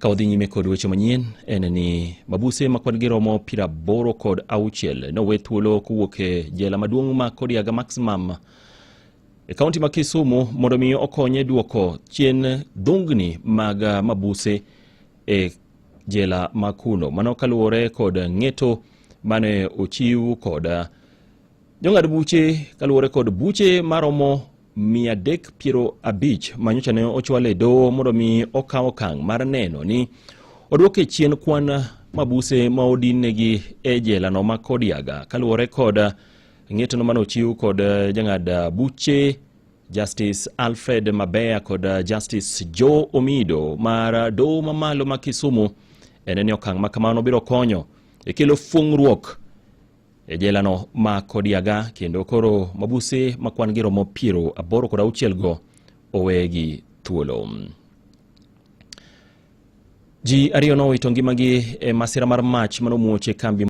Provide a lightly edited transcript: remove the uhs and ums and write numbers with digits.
Ka odhi nyime kod weche manyien en ni Mabuse makwan gi romo 86 nowe thuolo kowuok e jela maduong' ma Kodiaga maximum e kaunti ma Kisumu mondo mi okonye duoko chien dhungni mag Mabuse e jela ma kuno. Mano kaluwore kod ng'eto mane ochiw kod jong'ad buche kaluwore kod buche maromo 350 manyocha ne ochwale do mondo mi okaw okang' mar neno ni oduoke chien kwan Mabuse ma odinegi e jela no ma Kodiaga kaluwore kod ng'eto no mane ochiw kod jang'ad buche Justice Alfred Mabea kod Justice Joe Omido mar do mamalo ma Kisumu. En ni okang' makamano biro konyo e kelo fungruok e jela no ma Kodiaga, kendo koro Mabuse makwan gi romo 86 go owegi thuolo. Ji ariyo nowito ngimagi e masira mar mach manomuoche kambi